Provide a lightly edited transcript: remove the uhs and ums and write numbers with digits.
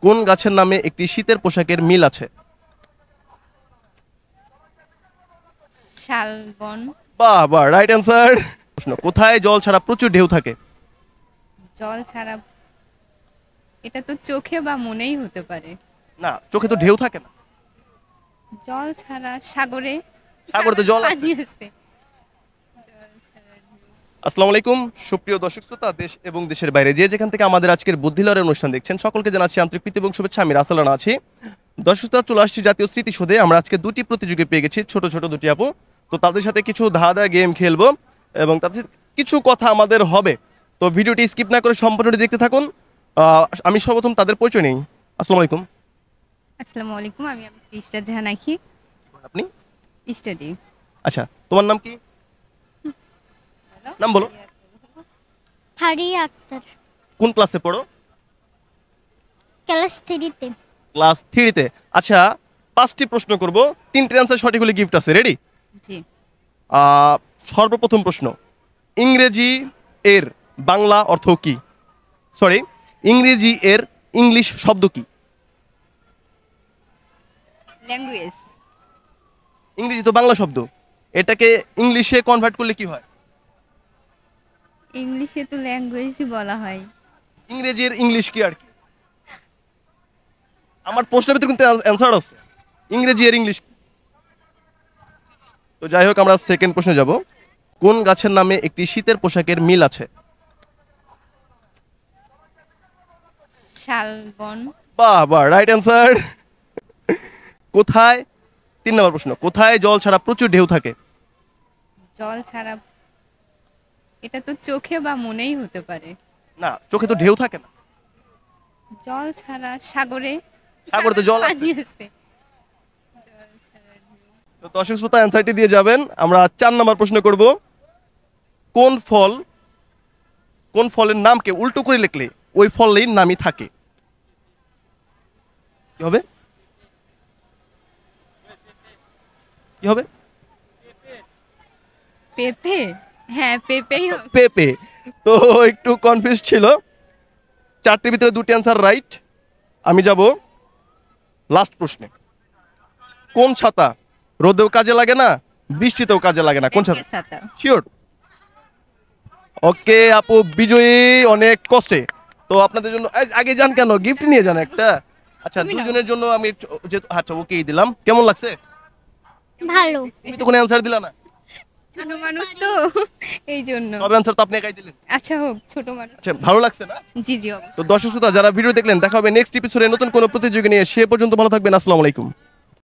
কোন গাছের নামে একটি শীতের পোশাকের মিল আছে? শালবন। বাহ বাহ, রাইট অ্যান্সার। প্রশ্ন, কোথায় জল ছাড়া প্রচুর ঢেউ থাকে? জল ছাড়া এটা তো চোখে বা মনেই হতে পারে। না, চোখে তো ঢেউ থাকে না। জল ছাড়া সাগরে। সাগরে তো জল আছে। পানি আছে। জল ছাড়া আসসালামু আলাইকুম সুপ্রিয় দর্শক শ্রোতা, দেশ এবং দেশের বাইরে যে যেখান থেকে আমাদের আজকের বুদ্ধি লড়াই অনুষ্ঠান দেখছেন, সকলকে জানাচ্ছি আন্তরিক প্রীতি এবং শুভেচ্ছা। আমি রাসেল রানা আছি। দর্শক শ্রোতা, চলে আসছি জাতীয় স্মৃতিসৌধে। আমরা আজকে দুটি প্রতিযোগী পেয়ে গেছি, ছোট ছোট দুটি আপু। তো তাদের সাথে কিছু ধাঁধা গেম খেলবো এবং তাদের সাথে কিছু কথা আমাদের হবে। তো ভিডিওটি স্কিপ না করে সম্পূর্ণটি দেখতে থাকুন। আমি সর্বপ্রথম তাদের পরিচয় নেই। আসসালামু আলাইকুম। আসসালামু আলাইকুম, আমি তৃষ্টা জাহান আখি। আপনি? স্টাডি। আচ্ছা, তোমার নাম কি? নাম বলো। ফারিয়া আক্তার। কোন ক্লাসে পড়ো? ক্লাস 3-তে। ক্লাস 3-তে। আচ্ছা, 5টি প্রশ্ন করব, 3টির অ্যান্সার সঠিক হলে গিফট আছে। রেডি? জি। সর্বপ্রথম প্রশ্ন, ইংরেজি এর বাংলা অর্থ কি? সরি, ইংরেজি এর ইংলিশ শব্দ কি? ল্যাঙ্গুয়েজ। ইংরেজি তো বাংলা শব্দ, এটাকে ইংলিশে কনভার্ট করলে কি হয়? ইংলিশে তো ল্যাঙ্গুয়েজই বলা হয়। ইংরেজি এর ইংলিশ কি আর কি? আমার প্রশ্নের ভিতরে কিন্তু অ্যান্সার আছে, ইংরেজি এর ইংলিশ। তো যাই হোক, আমরা সেকেন্ড প্রশ্নে যাব। কোন গাছের নামে একটি শীতের পোশাকের মিল আছে? শালবন। বাহ বাহ, রাইট অ্যান্সার। কোথায়, 3 নম্বর প্রশ্ন, কোথায় জল ছাড়া প্রচুর ঢেউ থাকে? জল ছাড়া এটা তো চোখে বা মনেই হতে পারে। না, চোখে তো ঢেউ থাকে না। জল ছাড়া সাগরে। সাগরে তো জল আছে। পানি আছে। জল ছাড়া তো দর্শক শ্রোতা অ্যান্সারটি দিয়ে যাবেন। আমরা 4 নম্বর প্রশ্ন করব। কোন ফল, কোন ফলের নামকে উল্টো করে লিখলে ওই ফলের নামই থাকে? কি হবে? কি হবে? পেঁপে। হ্যাঁ, পেঁপেই হবে। পেঁপে। তো একটু কনফিউজ ছিল। 4টির ভিতরে 2টি অ্যান্সার রাইট। আমি যাব লাস্ট প্রশ্নে। কোন ছাতা রোদেও কাজে লাগে না, বৃষ্টিতেও কাজে লাগে না? কোন ছাতা? ব্যাঙের ছাতা। শিওর? ওকে আপু, বিজয়ী অনেক কষ্টে। তো আপনাদের জন্য আগে যান, কেন গিফট নিয়ে যান একটা। আচ্ছা, তুমি নাও। দুজনের জন্য আমি আচ্ছা ওকেই দিলাম। কেমন লাগছে? ভালো। তুমি তো কোনো অ্যান্সার দিলা না। ছোট মানুষ তো এই জন্য। সব অ্যান্সার তো আপনি একাই দিলেন। আচ্ছা হোক, ছোট মানুষ। আচ্ছা, ভালো লাগছে না? জি জি, অবশ্যই। তো দর্শক শ্রোতা, যারা ভিডিও দেখলেন, দেখা হবে নেক্সট এপিসোডে নতুন কোনো প্রতিযোগী নিয়ে। সে পর্যন্ত ভালো থাকবেন। আসসালামু আলাইকুম।